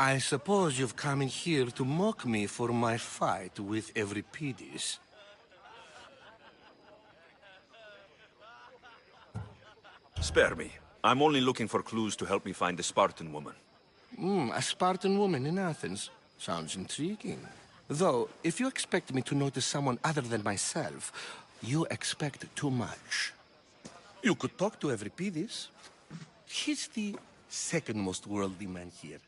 I suppose you've come in here to mock me for my fight with Euripides. Spare me. I'm only looking for clues to help me find the Spartan woman. A Spartan woman in Athens. Sounds intriguing. Though, if you expect me to notice someone other than myself, you expect too much. You could talk to Euripides. He's the second most worldly man here.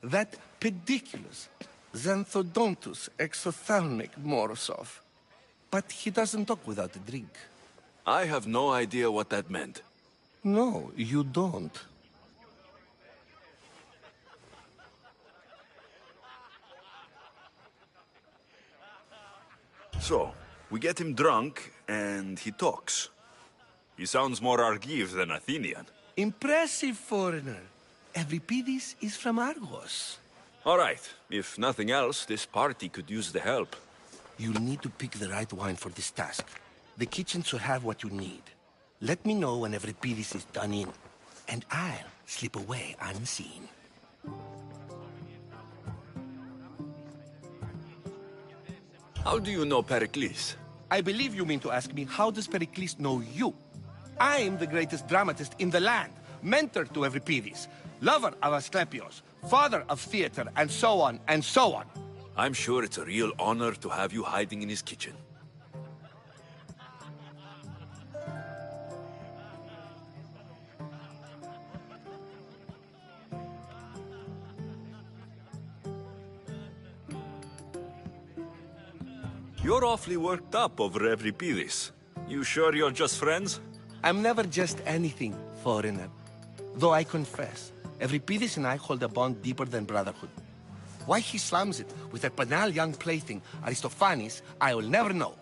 That pediculous, xanthodontus exophthalmic Morosov. But he doesn't talk without a drink. I have no idea what that meant. No, you don't. So, we get him drunk, and he talks. He sounds more Argive than Athenian. Impressive, foreigner. Euripides is from Argos. All right, if nothing else, this party could use the help. You'll need to pick the right wine for this task. The kitchen should have what you need. Let me know when Euripides is done in, and I'll slip away unseen. How do you know Pericles? I believe you mean to ask me, how does Pericles know you? I'm the greatest dramatist in the land, mentor to Euripides, lover of Asclepios, father of theater, and so on, and so on. I'm sure it's a real honor to have you hiding in his kitchen. You're awfully worked up over Euripides. You sure you're just friends? I'm never just anything, foreigner. Though I confess, Euripides and I hold a bond deeper than brotherhood. Why he slams it with that banal young plaything, Aristophanes, I will never know.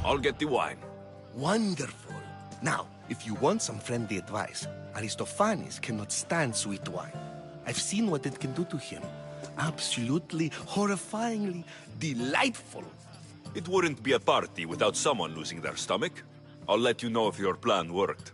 I'll get the wine. Wonderful. Now, if you want some friendly advice, Aristophanes cannot stand sweet wine. I've seen what it can do to him. Absolutely, horrifyingly delightful. It wouldn't be a party without someone losing their stomach. I'll let you know if your plan worked.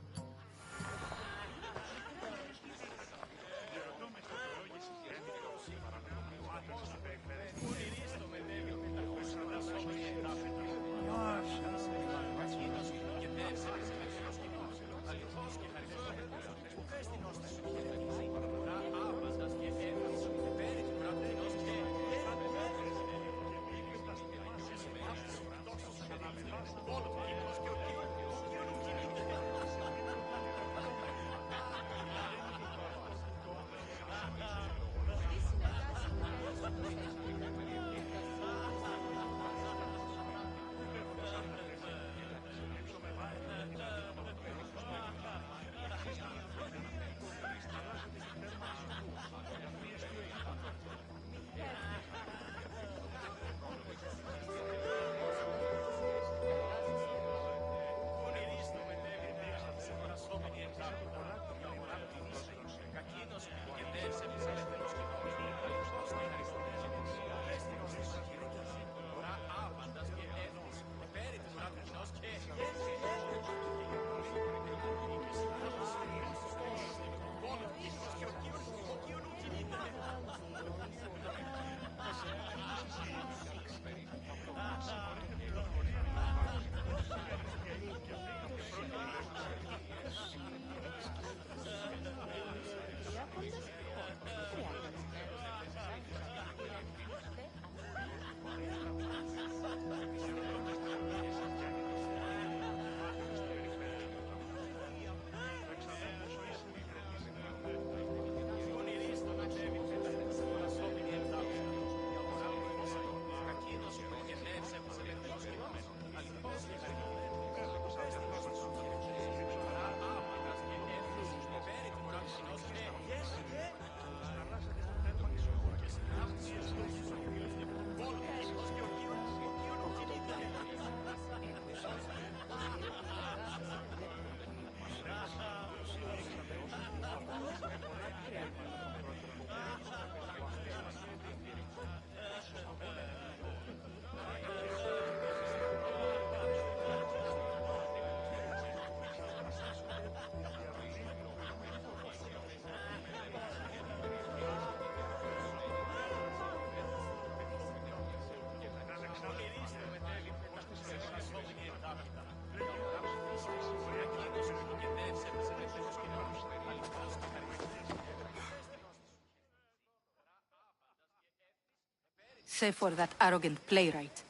Save for that arrogant playwright.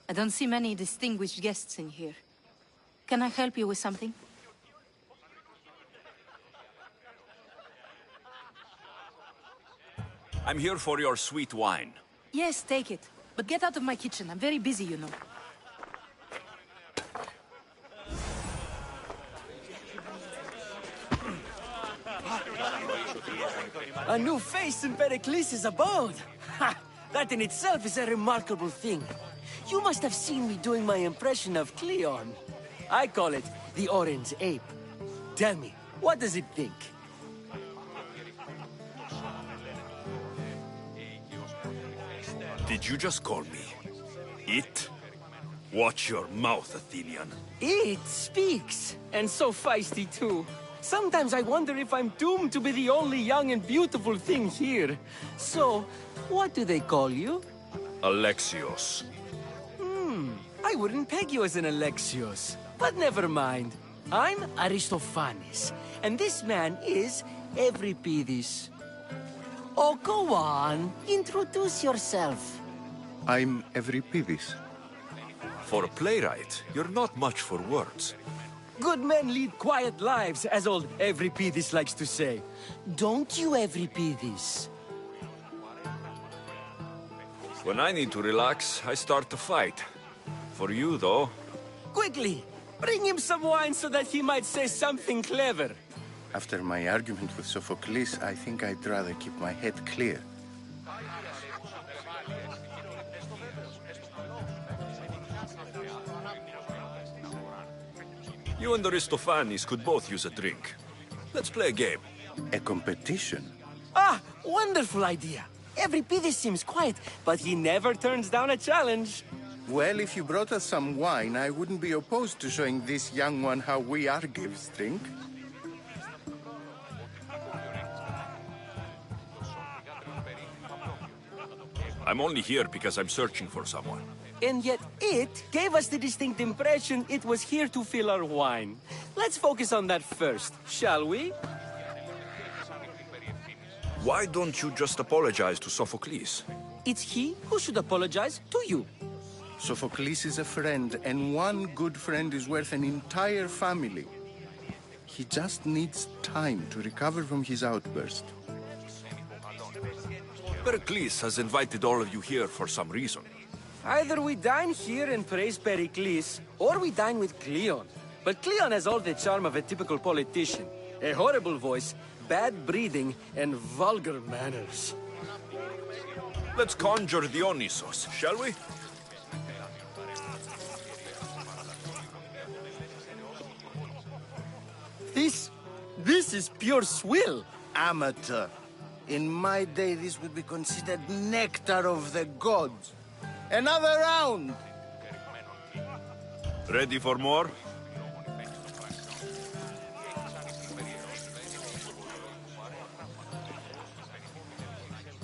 I don't see many distinguished guests in here. Can I help you with something? I'm here for your sweet wine. Yes, take it. But get out of my kitchen. I'm very busy, you know. A new face in Pericles' abode! Ha! That in itself is a remarkable thing. You must have seen me doing my impression of Cleon. I call it the Orange Ape. Tell me, what does it think? Did you just call me it? Watch your mouth, Athenian. It speaks, and so feisty too. Sometimes I wonder if I'm doomed to be the only young and beautiful thing here. So, what do they call you? Alexios. I wouldn't peg you as an Alexios. But never mind. I'm Aristophanes, and this man is Euripides. Oh, go on. Introduce yourself. I'm Euripides. For a playwright, you're not much for words. Good men lead quiet lives, as old Euripides likes to say. Don't you, Euripides? When I need to relax, I start to fight. For you, though, Quickly, bring him some wine so that he might say something clever. After my argument with Sophocles, I think I'd rather keep my head clear. you and Aristophanes could both use a drink. Let's play a game. A competition? Ah, wonderful idea. Euripides seems quiet, but he never turns down a challenge. Well, if you brought us some wine, I wouldn't be opposed to showing this young one how we Argives drink. I'm only here because I'm searching for someone. And yet it gave us the distinct impression it was here to fill our wine. Let's focus on that first, shall we? Why don't you just apologize to Sophocles? It's he who should apologize to you. Sophocles is a friend, and one good friend is worth an entire family. He just needs time to recover from his outburst. Pericles has invited all of you here for some reason. Either we dine here and praise Pericles, or we dine with Cleon. But Cleon has all the charm of a typical politician. A horrible voice, bad breeding, and vulgar manners. Let's conjure Dionysos, shall we? This is pure swill. Amateur. In my day, this would be considered nectar of the gods. Another round! Ready for more?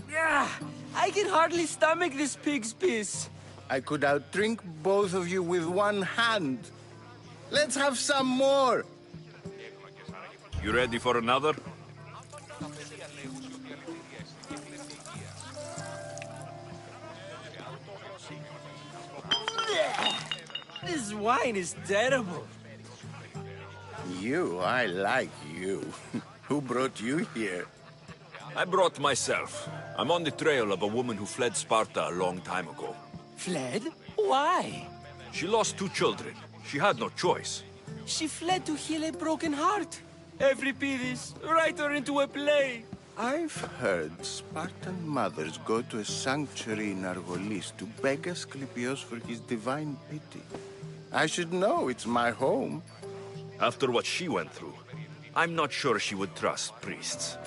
Yeah, I can hardly stomach this pig's piss. I could outdrink both of you with one hand. Let's have some more! You ready for another? This wine is terrible. You, I like you. Who brought you here? I brought myself. I'm on the trail of a woman who fled Sparta a long time ago. Fled? Why? She lost 2 children. She had no choice. She fled to heal a broken heart. Euripides, write her into a play. I've heard Spartan mothers go to a sanctuary in Argolis to beg Asclepios for his divine pity. I should know, it's my home. After what she went through, I'm not sure she would trust priests.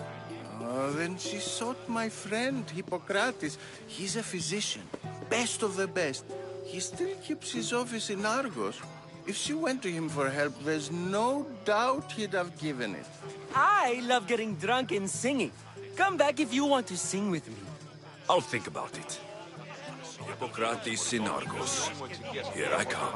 Oh, then she sought my friend, Hippocrates. He's a physician, best of the best. He still keeps his office in Argos. If she went to him for help, there's no doubt he'd have given it. I love getting drunk and singing. Come back if you want to sing with me. I'll think about it. Hippocrates in Argos. Here I come.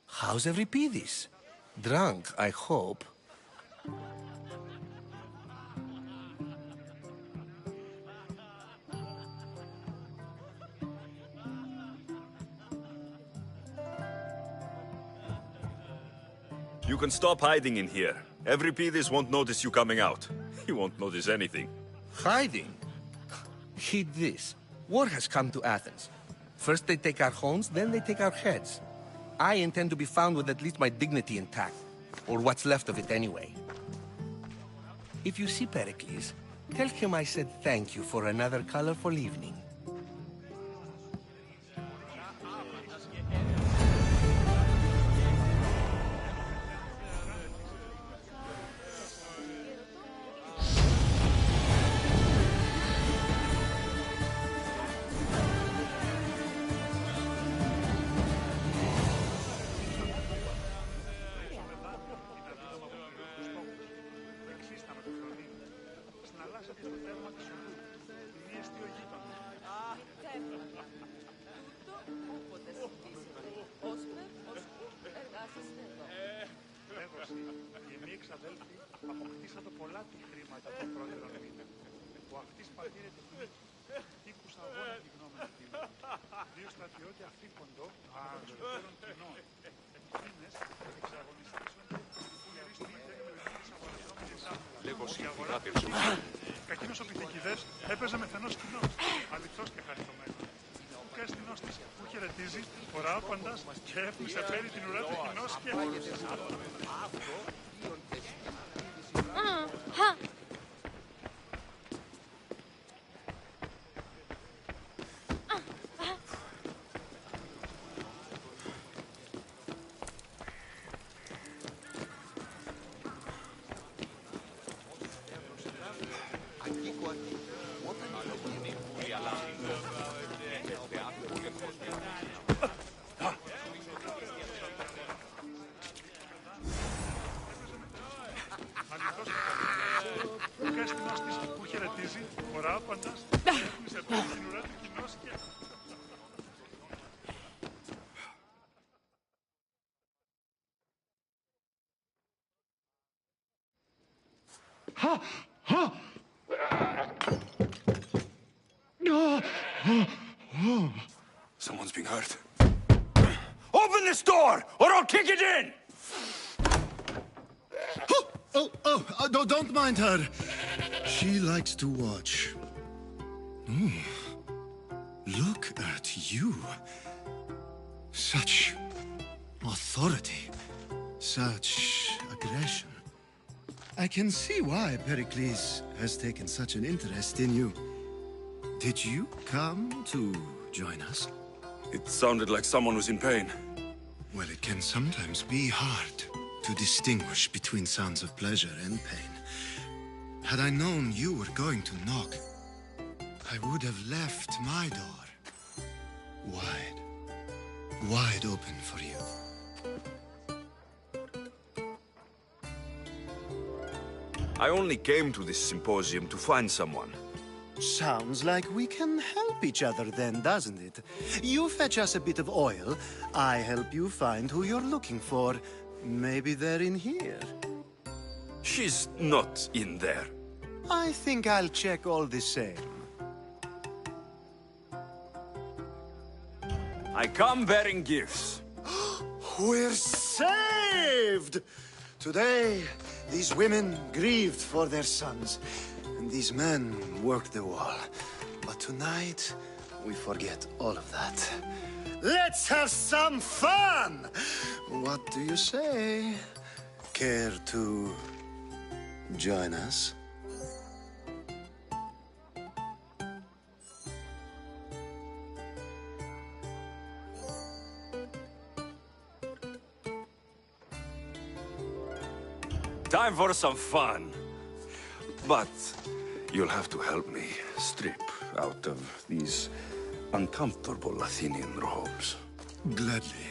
How's Euripides? Drunk, I hope. You can stop hiding in here. Euripides won't notice you coming out. He won't notice anything. Hiding? Heed this. War has come to Athens. First they take our homes, then they take our heads. I intend to be found with at least my dignity intact. Or what's left of it anyway. If you see Pericles, tell him I said thank you for another colorful evening. Κακίνος ο πυθικηδές έπαιζε με θενός κοινός, αληθώς και χαριτωμένος. Και αστυνός της που χαιρετίζει, φορά άπαντας και έφνησε πέρι την ουρά του κοινός και... Και αστυνός της που χαιρετίζει, φορά άπαντας και έφνησε πέρι την ουρά του κοινός και... Someone's being hurt. Open this door, or I'll kick it in! No, don't mind her. She likes to watch. Oh, look at you. Such authority, such aggression. I can see why Pericles has taken such an interest in you. Did you come to join us? It sounded like someone was in pain. Well, it can sometimes be hard to distinguish between sounds of pleasure and pain. Had I known you were going to knock, I would have left my door wide open for you. I only came to this symposium to find someone. Sounds like we can help each other then, doesn't it? You fetch us a bit of oil, I help you find who you're looking for. Maybe they're in here. She's not in there. I think I'll check all the same. I come bearing gifts. We're saved! Today, these women grieved for their sons, and these men worked the wall. But tonight, we forget all of that. Let's have some fun! What do you say? Care to join us? Time for some fun. But you'll have to help me strip out of these uncomfortable Athenian robes. Gladly.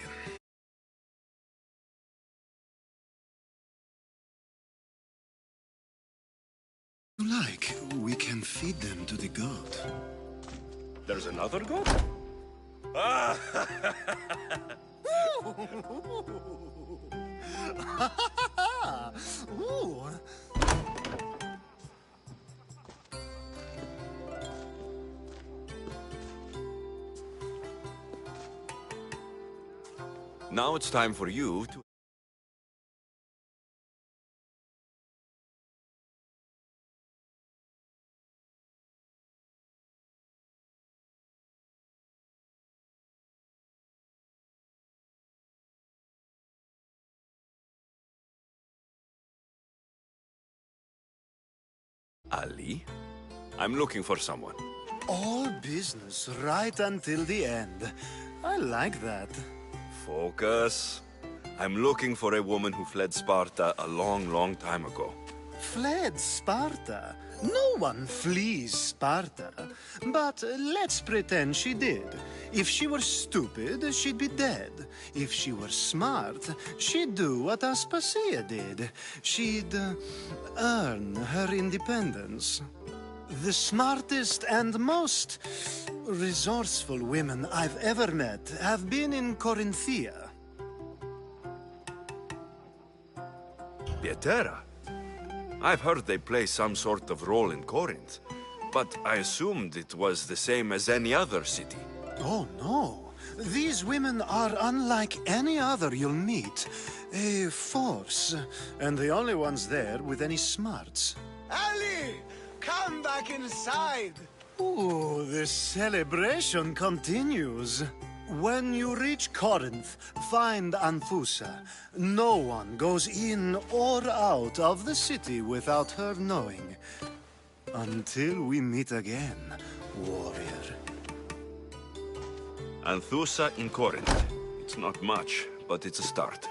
Like, we can feed them to the god. There's another god? Ah! Ooh. Now it's time for you to... Ali? I'm looking for someone. All business right until the end. I like that. Focus. I'm looking for a woman who fled Sparta a long, long time ago. Fled Sparta? No one flees Sparta. But let's pretend she did. If she were stupid, she'd be dead. If she were smart, she'd do what Aspasia did. She'd earn her independence. The smartest and most resourceful women I've ever met have been in Corinthia. Pietera? I've heard they play some sort of role in Corinth, but I assumed it was the same as any other city. Oh, no. These women are unlike any other you'll meet. A force, and the only ones there with any smarts. Ali! Come back inside! Ooh, the celebration continues. When you reach Corinth, find Anthusa. No one goes in or out of the city without her knowing. Until we meet again, warrior. Anthusa in Corinth. It's not much, but it's a start.